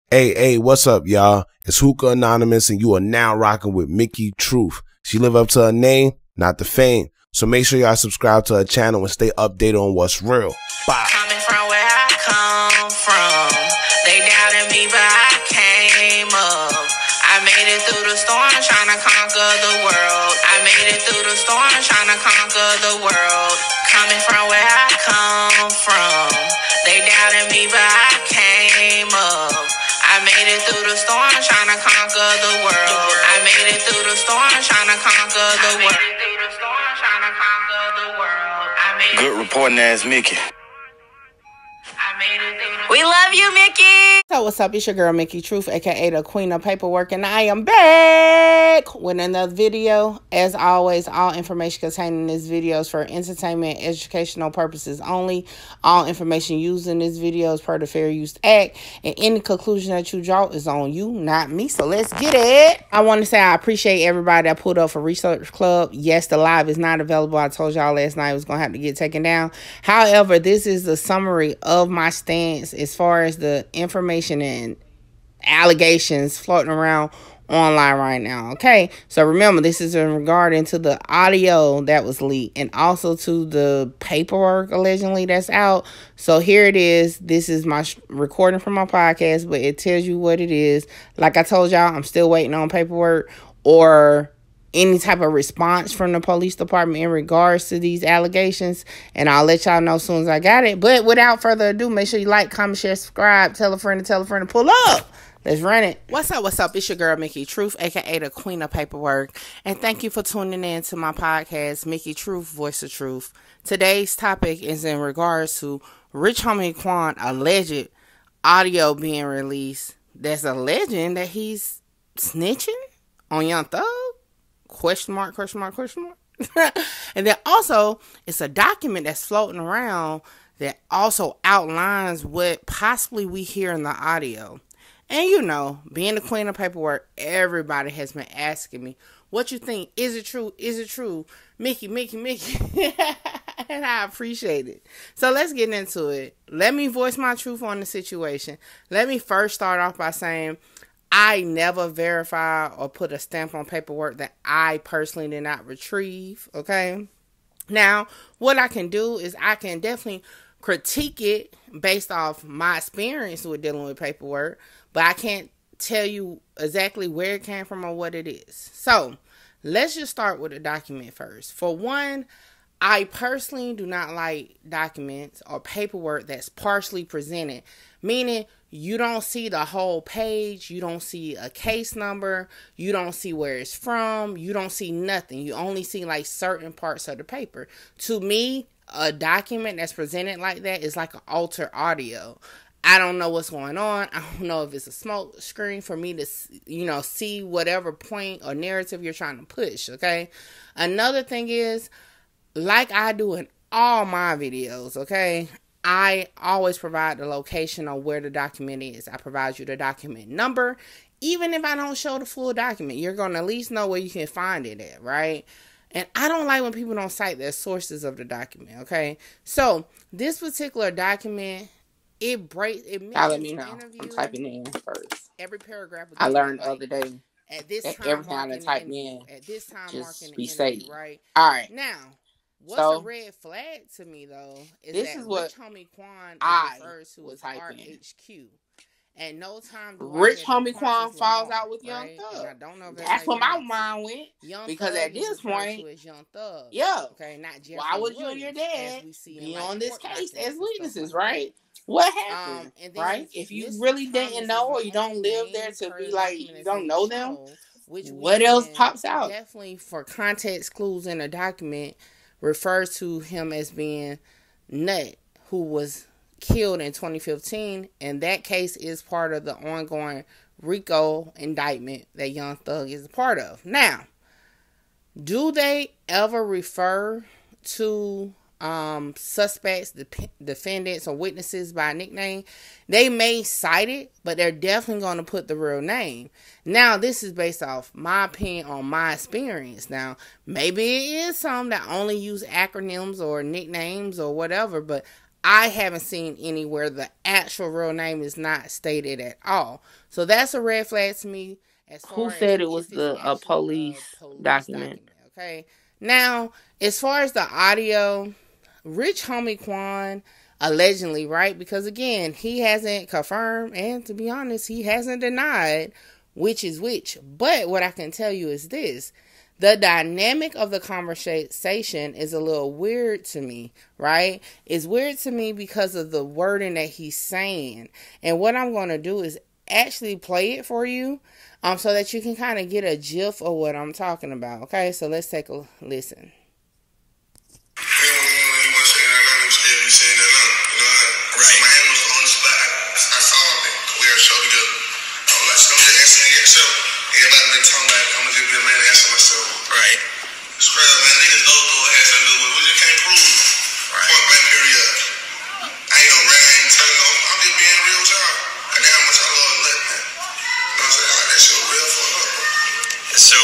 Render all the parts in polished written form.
Hey, what's up, y'all? It's Hookah Anonymous, and you are now rocking with Mickey Truth. She live up to her name, not the fame. So make sure y'all subscribe to her channel and stay updated on what's real. Bye. Coming from where I come from, they doubted me, but I came up. I made it through the storm, trying to conquer the world. I made it through the storm, trying to conquer the world. Coming from where I come from, they doubted me, but I came up. I made it through the storm, trying to conquer the world. I made it through the storm, trying to conquer the world. Good reporting ass Mickey. We love you, Mickey. So what's up? It's your girl Mickey Truth, aka the Queen of Paperwork, and I am back with another video. As always, all information contained in this video is for entertainment and educational purposes only. All information used in this video is per the Fair Use Act, and any conclusion that you draw is on you, not me. So let's get it. I want to say I appreciate everybody that pulled up for Research Club. Yes, the live is not available. I told y'all last night it was going to have to get taken down. However, this is the summary of my stance as far as the information and allegations floating around online right now. Okay, so remember, this is in regarding to the audio that was leaked and also to the paperwork allegedly that's out. So here it is. This is my recording from my podcast, but it tells you what it is. Like I told y'all, I'm still waiting on paperwork or any type of response from the police department in regards to these allegations, and I'll let y'all know as soon as I got it. But without further ado, make sure you like, comment, share, subscribe, tell a friend to pull up. Let's run it. What's up? It's your girl Mickey Truth, aka the Queen of Paperwork, and thank you for tuning in to my podcast, Mickey Truth, Voice of Truth. Today's topic is in regards to Rich Homie Quan alleged audio being released that's alleging that he's snitching on Young Thug. Question mark. And then also, it's a document that's floating around that also outlines what possibly we hear in the audio. And you know, being the Queen of Paperwork, everybody has been asking me, what you think? Is it true? Is it true? Mickey. And I appreciate it. So let's get into it. Let me voice my truth on the situation. Let me first start off by saying, I never verify or put a stamp on paperwork that I personally did not retrieve, okay? Now, what I can do is I can definitely critique it based off my experience with dealing with paperwork, but I can't tell you exactly where it came from or what it is. So, let's just start with the document first. For one, I personally do not like documents or paperwork that's partially presented, meaning you don't see the whole page, you don't see a case number, you don't see where it's from, you don't see nothing. You only see like certain parts of the paper. To me, a document that's presented like that is like an altered audio. I don't know what's going on. I don't know if it's a smoke screen for me to, see whatever point or narrative you're trying to push, okay? Another thing is, like I do in all my videos, okay, I always provide the location of where the document is. I provide you the document number. Even if I don't show the full document, you're going to at least know where you can find it at, right? And I don't like when people don't cite their sources of the document, okay? So, this particular document, it let me know. I'm typing in first. Every paragraph. I learned the other day. At this time, every time I type in, at this time, just be safe, right? All right. Now, what's a red flag to me, though, is that Rich Homie Quan refers to as RHQ. And no time Rich Homie Quan falls out with Young Thug. I don't know if that's where my mind went. Because at this point, Young Thug. Yeah. Okay, not Jeffrey. Why would you and your dad be on this case as witnesses, right? What happened, right? If you really didn't know or you don't live there to be like, you don't know them, what else pops out? Definitely for context clues in a document refers to him as being Nut, who was killed in 2015, and that case is part of the ongoing RICO indictment that Young Thug is a part of. Now, do they ever refer to suspects, defendants, or witnesses by nickname? They may cite it, but they're definitely going to put the real name. Now, this is based off my opinion on my experience. Now, maybe it is some that only use acronyms or nicknames or whatever, but I haven't seen anywhere the actual real name is not stated at all. So that's a red flag to me. As far Who as said it was if it's a actually police a police document? document. Okay. Now, as far as the audio, Rich Homie Quan, allegedly, right? Because again, he hasn't confirmed, and to be honest, he hasn't denied which is which. But what I can tell you is this. The dynamic of the conversation is a little weird to me, right? It's weird to me because of the wording that he's saying. And what I'm going to do is actually play it for you so that you can kind of get a gif of what I'm talking about, okay? So let's take a listen. Everybody been talking about it. I'm gonna just be a man and answer myself. Right. Scrap, man. Niggas old though has something to do with it. We just can't prove. Right. Point blank period. I ain't no ring, I ain't telling no. I'm just being real with y'all. And how much I love Nut, man. You know what I'm saying? I like that shit real for her, bro. So,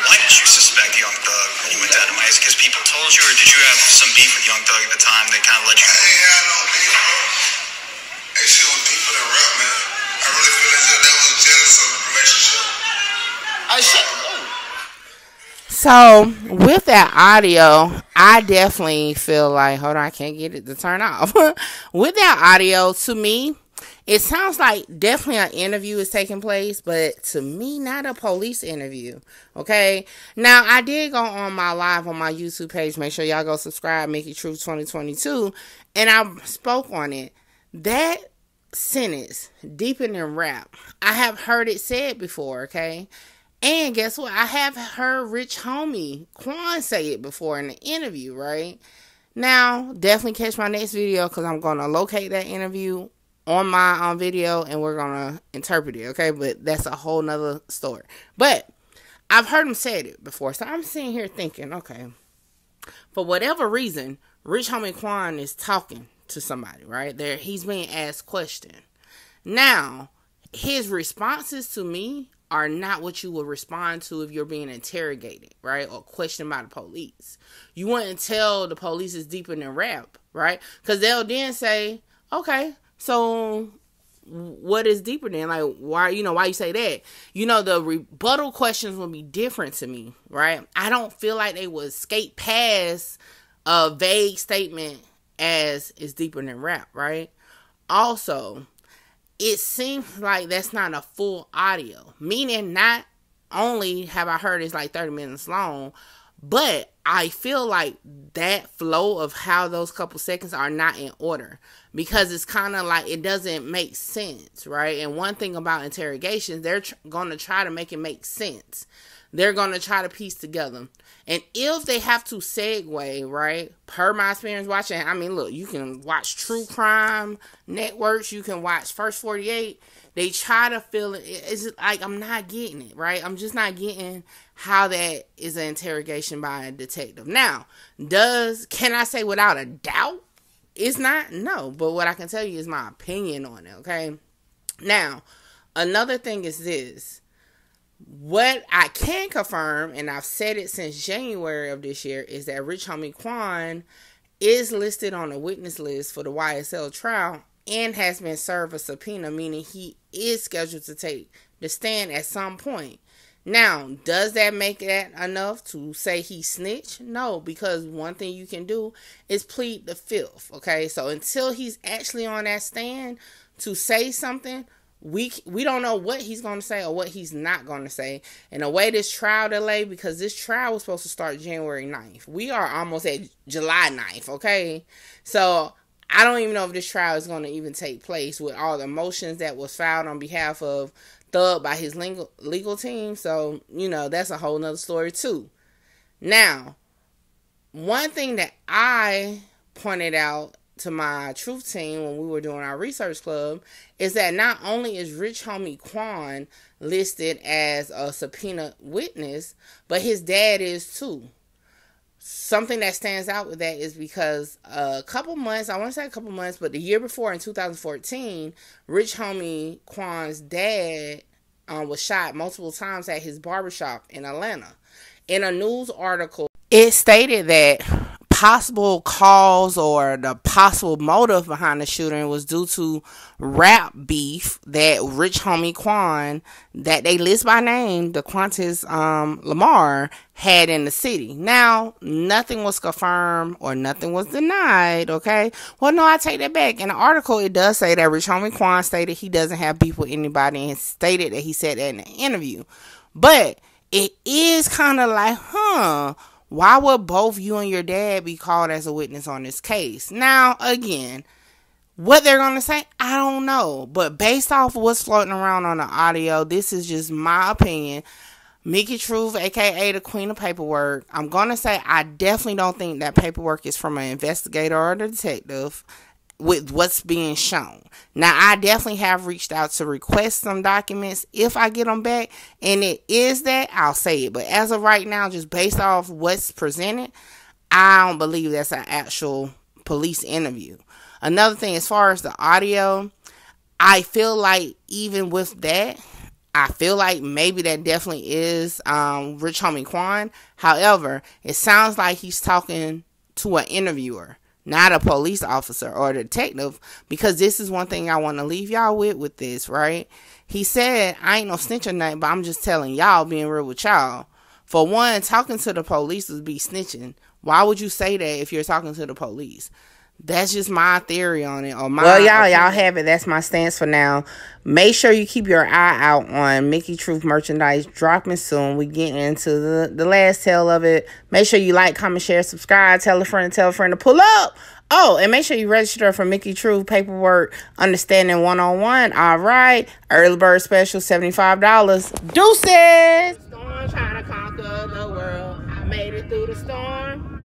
why did you suspect Young Thug when you went down to Miami? Because people told you, or did you have some beef with Young Thug at the time that kind of let you? I ain't had no beef, bro. That shit was deeper than rap, man. I really feel as if that was jealous of the relationship. So, with that audio, I definitely feel like, hold on, I can't get it to turn off. With that audio, to me, it sounds like definitely an interview is taking place, but to me, not a police interview. Okay? Now, I did go on my live on my YouTube page. Make sure y'all go subscribe, Mickey Truth 2022. And I spoke on it. That sentence, deeper than rap, I have heard it said before, okay? And guess what? I have heard Rich Homie Quan say it before in the interview, right? Now, definitely catch my next video because I'm going to locate that interview on my video and we're going to interpret it, okay? But that's a whole nother story. But I've heard him say it before, so I'm sitting here thinking, okay, for whatever reason, Rich Homie Quan is talking to somebody, right? There, he's being asked questions. Now, his responses to me are not what you would respond to if you're being interrogated, right? Or questioned by the police. You wouldn't tell the police it's deeper than rap, right? Because they'll then say, okay, so what is deeper than? Like, why you say that? The rebuttal questions would be different to me, right? I don't feel like they would skate past a vague statement as it's deeper than rap, right? Also, it seems like that's not a full audio. Meaning not only have I heard it's like 30 minutes long, but I feel like that flow of how those couple seconds are not in order. Because it's kind of like it doesn't make sense, right? And one thing about interrogations, they're going to try to make it make sense. They're going to try to piece together. And if they have to segue, right, per my experience watching, I mean, look, you can watch true crime networks. You can watch First 48. They try to feel it. It's like I'm not getting it, right? I'm just not getting how that is an interrogation by a detective. Now, can I say without a doubt it's not? No. But what I can tell you is my opinion on it, okay? Now, another thing is this. What I can confirm, and I've said it since January of this year, is that Rich Homie Quan is listed on the witness list for the YSL trial and has been served a subpoena, meaning he is scheduled to take the stand at some point. Now, does that make that enough to say he snitched? No, because one thing you can do is plead the fifth, okay? So until he's actually on that stand to say something, we don't know what he's going to say or what he's not going to say. And the way this trial delayed, because this trial was supposed to start January 9th. We are almost at July 9th, okay? So I don't even know if this trial is going to even take place with all the motions that was filed on behalf of Thug by his legal team. So, that's a whole nother story too. Now, one thing that I pointed out to my truth team when we were doing our research club is that not only is Rich Homie Quan listed as a subpoena witness, but his dad is too. Something that stands out with that is because a couple months, but the year before in 2014, Rich Homie Quan's dad was shot multiple times at his barbershop in Atlanta. In a news article, it stated that possible cause or the possible motive behind the shooting was due to rap beef that rich homie Quan, that they list by name, the Quantis Lamar, had in the city. Now, nothing was confirmed or nothing was denied, okay? Well, no, I take that back. In the article, it does say that rich homie Quan stated he doesn't have beef with anybody and stated that he said that in the interview. But it is kind of like, why would both you and your dad be called as a witness on this case? Now, again, what they're going to say, I don't know. But based off of what's floating around on the audio, this is just my opinion. Mickey Truth, a.k.a. the Queen of Paperwork. I'm going to say I definitely don't think that paperwork is from an investigator or a detective with what's being shown. Now, I definitely have reached out to request some documents. If I get them back and it is that, I'll say it. But as of right now, just based off what's presented, I don't believe that's an actual police interview. Another thing, as far as the audio, I feel like even with that, I feel like maybe that definitely is rich homie Quan. However, it sounds like he's talking to an interviewer, not a police officer or a detective, because this is one thing I want to leave y'all with this, right? He said, I ain't no snitch or nothing, but I'm just telling y'all, being real with y'all. For one, talking to the police would be snitching. Why would you say that if you're talking to the police? That's just my theory on it. Or my y'all have it. That's my stance for now. Make sure you keep your eye out on Mickey Truth merchandise dropping soon. We getting into the last tale of it. Make sure you like, comment, share, subscribe. Tell a friend to pull up. Oh, and make sure you register for Mickey Truth Paperwork Understanding 101. All right. Early bird special, $75. Deuces. Storm trying to conquer the world. I made it through the storm.